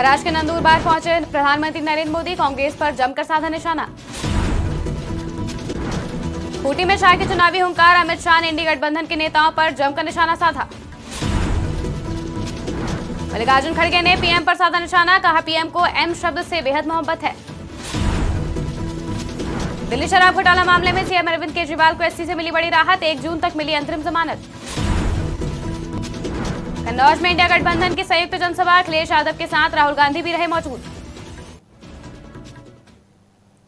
महाराष्ट्र के नंदुरबार पहुंचे प्रधानमंत्री नरेंद्र मोदी, कांग्रेस पर जमकर साधा निशाना। खूंटी में शाह के चुनावी हुंकार, अमित शाह ने इंडी गठबंधन के नेताओं पर जमकर निशाना साधा। मल्लिकार्जुन खड़गे ने पीएम पर साधा निशाना, कहा पीएम को एम शब्द से बेहद मोहब्बत है। दिल्ली शराब घोटाला मामले में सीएम अरविंद केजरीवाल को एससी से मिली बड़ी राहत, 1 जून तक मिली अंतरिम जमानत। कन्नौज में इंडिया गठबंधन की संयुक्त जनसभा, अखिलेश यादव के साथ राहुल गांधी भी रहे मौजूद।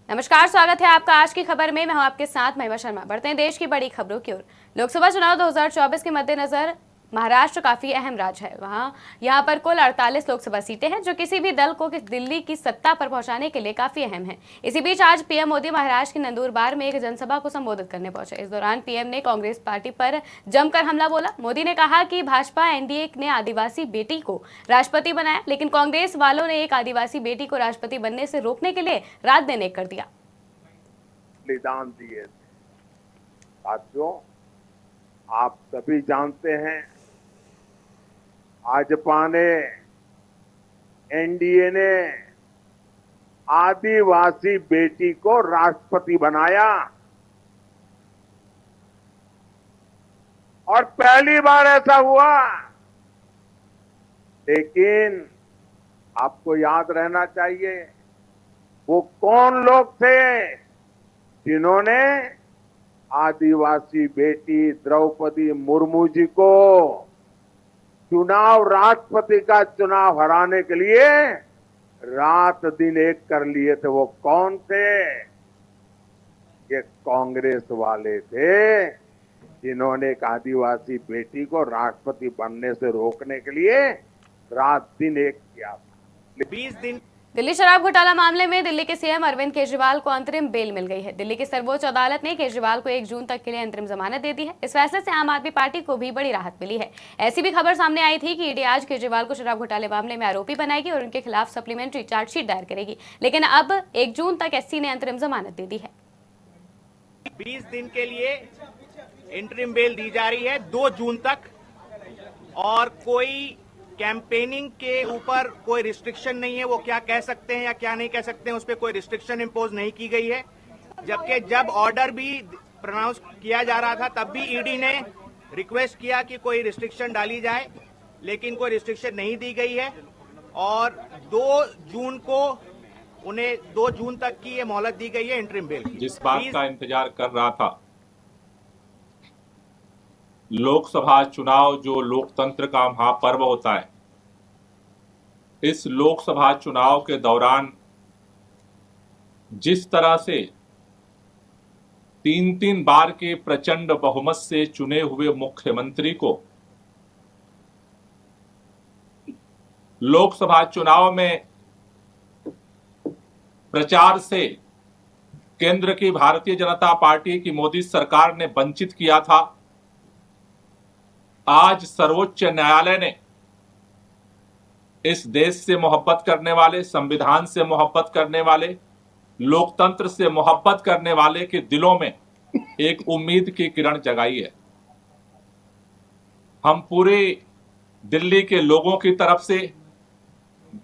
नमस्कार, स्वागत है आपका आज की खबर में। मैं हूं आपके साथ महिमा शर्मा। बढ़ते हैं देश की बड़ी खबरों की ओर। लोकसभा चुनाव 2024 के मद्देनजर महाराष्ट्र काफी अहम राज्य है। यहाँ पर कुल 48 लोकसभा सीटें हैं, जो किसी भी दल को दिल्ली की सत्ता पर पहुंचाने के लिए काफी अहम है। इसी बीच आज पीएम मोदी महाराष्ट्र के नंदुरबार में एक जनसभा को संबोधित करने पहुंचे। इस दौरान पीएम ने कांग्रेस पार्टी पर जमकर हमला बोला। मोदी ने कहा कि भाजपा एनडीए ने आदिवासी बेटी को राष्ट्रपति बनाया, लेकिन कांग्रेस वालों ने एक आदिवासी बेटी को राष्ट्रपति बनने से रोकने के लिए रात दिन एक कर दिया। बलिदान दिए साथियों, आप सभी जानते हैं, भाजपा ने, एनडीए ने आदिवासी बेटी को राष्ट्रपति बनाया और पहली बार ऐसा हुआ। लेकिन आपको याद रहना चाहिए, वो कौन लोग थे जिन्होंने आदिवासी बेटी द्रौपदी मुर्मू जी को चुनाव, राष्ट्रपति का चुनाव हराने के लिए रात दिन एक कर लिए थे। वो कौन थे? ये कांग्रेस वाले थे, जिन्होंने एक आदिवासी बेटी को राष्ट्रपति बनने से रोकने के लिए रात दिन एक किया था। 20 दिन दिल्ली शराब घोटाला मामले में दिल्ली के सीएम अरविंद केजरीवाल को अंतरिम बेल मिल गई है। दिल्ली की सर्वोच्च अदालत ने केजरीवाल को 1 जून तक के लिए अंतरिम जमानत दे दी है। इस फैसले से आम आदमी पार्टी को भी बड़ी राहत मिली है। ऐसी भी खबर सामने आई थी कि ईडी आज केजरीवाल को शराब घोटाले मामले में आरोपी बनाएगी और उनके खिलाफ सप्लीमेंट्री चार्जशीट दायर करेगी, लेकिन अब 1 जून तक एससी ने अंतरिम जमानत दे दी है। 20 दिन के लिए इंटरिम बेल दी जा रही है, 2 जून तक। और कोई कैंपेनिंग के ऊपर कोई रिस्ट्रिक्शन नहीं है, वो क्या कह सकते हैं या क्या नहीं कह सकते हैं, उस पर कोई रिस्ट्रिक्शन इम्पोज नहीं की गई है। जबकि जब ऑर्डर भी प्रोनाउंस किया जा रहा था, तब भी ईडी ने रिक्वेस्ट किया कि कोई रिस्ट्रिक्शन डाली जाए, लेकिन कोई रिस्ट्रिक्शन नहीं दी गई है। और 2 जून को उन्हें 2 जून तक की ये मोहलत दी गई है इंटरिम बेल की। जिस बात का इंतजार कर रहा था, लोकसभा चुनाव जो लोकतंत्र का महापर्व होता है, इस लोकसभा चुनाव के दौरान जिस तरह से 3-3 बार के प्रचंड बहुमत से चुने हुए मुख्यमंत्री को लोकसभा चुनाव में प्रचार से केंद्र की भारतीय जनता पार्टी की मोदी सरकार ने वंचित किया था, आज सर्वोच्च न्यायालय ने इस देश से मोहब्बत करने वाले, संविधान से मोहब्बत करने वाले, लोकतंत्र से मोहब्बत करने वाले के दिलों में एक उम्मीद की किरण जगाई है। हम पूरे दिल्ली के लोगों की तरफ से,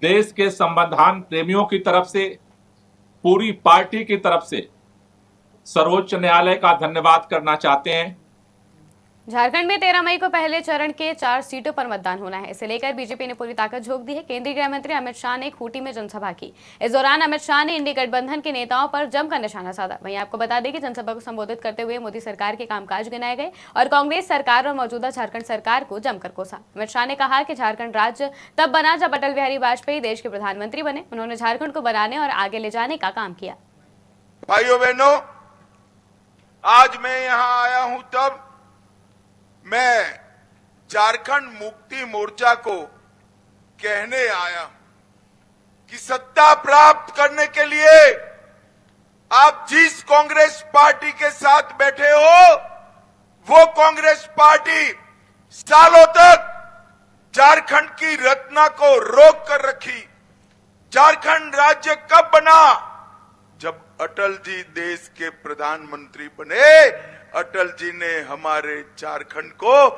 देश के संविधान प्रेमियों की तरफ से, पूरी पार्टी की तरफ से सर्वोच्च न्यायालय का धन्यवाद करना चाहते हैं। झारखंड में 13 मई को पहले चरण के 4 सीटों पर मतदान होना है। इसे लेकर बीजेपी ने पूरी ताकत झोंक दी है। केंद्रीय गृह मंत्री अमित शाह ने खूंटी में जनसभा की। इस दौरान अमित शाह ने इंडी गठबंधन के नेताओं पर जमकर निशाना साधा। वहीं आपको बता दें कि जनसभा को संबोधित करते हुए मोदी सरकार के कामकाज गिनाए गए और कांग्रेस सरकार और मौजूदा झारखंड सरकार को जमकर कोसा। अमित शाह ने कहा कि झारखंड राज्य तब बना जब अटल बिहारी वाजपेयी देश के प्रधानमंत्री बने। उन्होंने झारखंड को बनाने और आगे ले जाने का काम किया। भाइयों बहनों, आज मैं यहाँ आया हूं तब मैं झारखंड मुक्ति मोर्चा को कहने आया कि सत्ता प्राप्त करने के लिए आप जिस कांग्रेस पार्टी के साथ बैठे हो, वो कांग्रेस पार्टी सालों तक झारखंड की रत्ना को रोक कर रखी। झारखंड राज्य कब बना? जब अटल जी देश के प्रधानमंत्री बने। अटल जी ने हमारे झारखंड को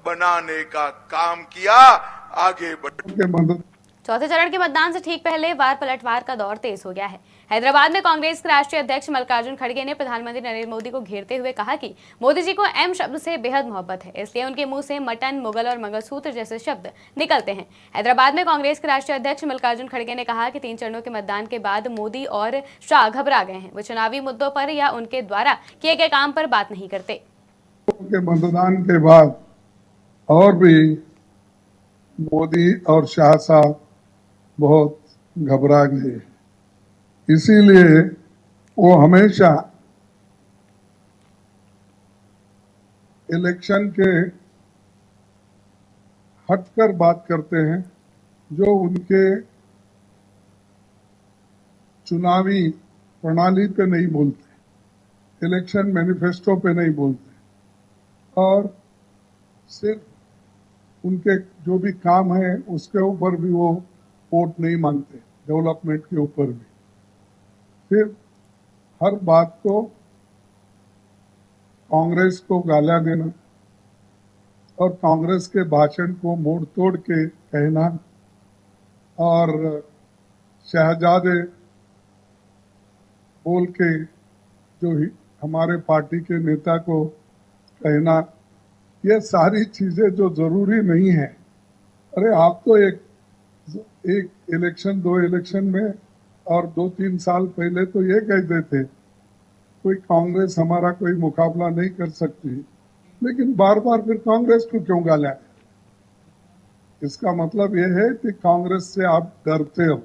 बनाने का काम किया, आगे बढ़। चौथे चरण के मतदान से ठीक पहले वार पलटवार का दौर तेज हो गया है। हैदराबाद में कांग्रेस के राष्ट्रीय अध्यक्ष मल्लिकार्जुन खड़गे ने प्रधानमंत्री नरेंद्र मोदी को घेरते हुए कहा कि मोदी जी को एम शब्द से बेहद मोहब्बत है, इसलिए उनके मुंह से मटन, मुगल और मंगलसूत्र जैसे शब्द निकलते हैं। हैदराबाद में कांग्रेस के राष्ट्रीय अध्यक्ष मल्लिकार्जुन खड़गे ने कहा कि 3 चरणों के मतदान के बाद मोदी और शाह घबरा गए हैं। वो चुनावी मुद्दों पर या उनके द्वारा किए गए काम पर बात नहीं करते। के मतदान के बाद और भी मोदी और शाह साहब बहुत घबरा गए, इसीलिए वो हमेशा इलेक्शन के हटकर बात करते हैं, जो उनके चुनावी प्रणाली पे नहीं बोलते, इलेक्शन मैनिफेस्टो पे नहीं बोलते, और सिर्फ उनके जो भी काम है उसके ऊपर भी वो वोट नहीं मांगते, डेवलपमेंट के ऊपर भी। फिर हर बात को कांग्रेस को गालियां देना और कांग्रेस के भाषण को मोड़ तोड़ के कहना और शहजादे बोल के जो हमारे पार्टी के नेता को कहना, ये सारी चीजें जो जरूरी नहीं है। अरे आप तो एक इलेक्शन, 2 इलेक्शन में और 2-3 साल पहले तो ये कहते थे कोई कांग्रेस हमारा कोई मुकाबला नहीं कर सकती, लेकिन बार बार फिर कांग्रेस को क्यों गाला? इसका मतलब ये है कि कांग्रेस से आप डरते हो।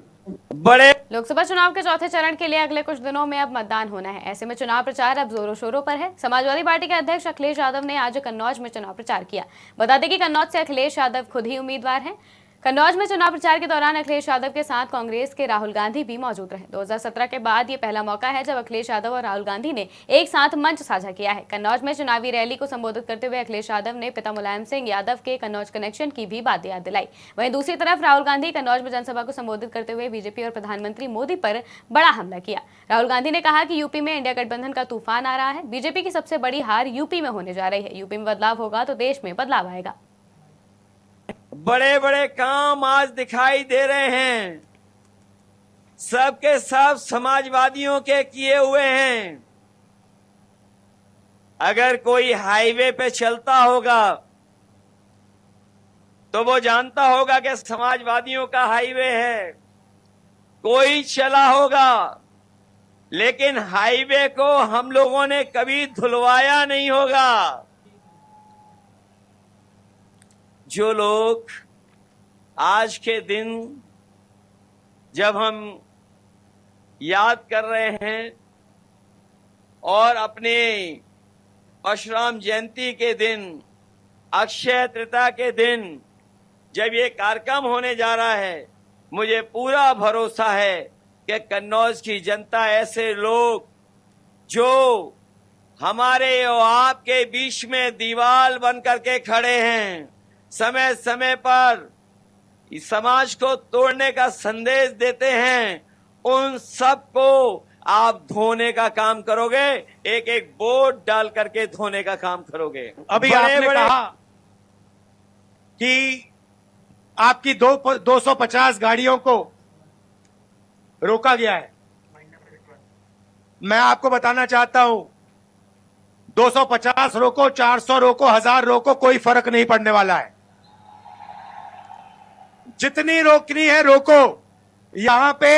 बड़े लोकसभा चुनाव के चौथे चरण के लिए अगले कुछ दिनों में अब मतदान होना है। ऐसे में चुनाव प्रचार अब जोरों शोरों पर है। समाजवादी पार्टी के अध्यक्ष अखिलेश यादव ने आज कन्नौज में चुनाव प्रचार किया। बता दें कि कन्नौज से अखिलेश यादव खुद ही उम्मीदवार हैं। कन्नौज में चुनाव प्रचार के दौरान अखिलेश यादव के साथ कांग्रेस के राहुल गांधी भी मौजूद रहे। 2017 के बाद ये पहला मौका है जब अखिलेश यादव और राहुल गांधी ने एक साथ मंच साझा किया है। कन्नौज में चुनावी रैली को संबोधित करते हुए अखिलेश यादव ने पिता मुलायम सिंह यादव के कन्नौज कनेक्शन की भी बात याद दिलाई। वहीं दूसरी तरफ राहुल गांधी कन्नौज में जनसभा को संबोधित करते हुए बीजेपी और प्रधानमंत्री मोदी पर बड़ा हमला किया। राहुल गांधी ने कहा कि यूपी में इंडिया गठबंधन का तूफान आ रहा है। बीजेपी की सबसे बड़ी हार यूपी में होने जा रही है। यूपी में बदलाव होगा तो देश में बदलाव आएगा। बड़े बड़े काम आज दिखाई दे रहे हैं, सबके सब समाजवादियों के किए हुए हैं। अगर कोई हाईवे पे चलता होगा तो वो जानता होगा कि समाजवादियों का हाईवे है। कोई चला होगा, लेकिन हाईवे को हम लोगों ने कभी धुलवाया नहीं होगा। जो लोग आज के दिन जब हम याद कर रहे हैं और अपने परशुराम जयंती के दिन, अक्षय तृतीया के दिन जब ये कार्यक्रम होने जा रहा है, मुझे पूरा भरोसा है कि कन्नौज की जनता, ऐसे लोग जो हमारे और आपके बीच में दीवार बन करके खड़े हैं, समय समय पर इस समाज को तोड़ने का संदेश देते हैं, उन सबको आप धोने का काम करोगे, एक एक वोट डाल करके धोने का काम करोगे। अभी आपने कहा कि आपकी 250 गाड़ियों को रोका गया है। मैं आपको बताना चाहता हूं, 250 रोको, 400 रोको, 1000 रोको, कोई फर्क नहीं पड़ने वाला है। जितनी रोकनी है रोको। यहां पे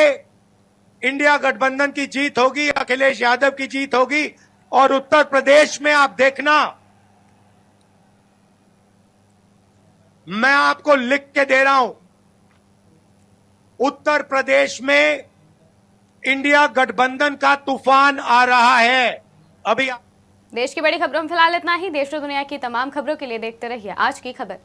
इंडिया गठबंधन की जीत होगी, अखिलेश यादव की जीत होगी। और उत्तर प्रदेश में आप देखना, मैं आपको लिख के दे रहा हूं, उत्तर प्रदेश में इंडिया गठबंधन का तूफान आ रहा है। अभी देश की बड़ी खबरों में फिलहाल इतना ही। देश और दुनिया की तमाम खबरों के लिए देखते रहिए आज की खबर।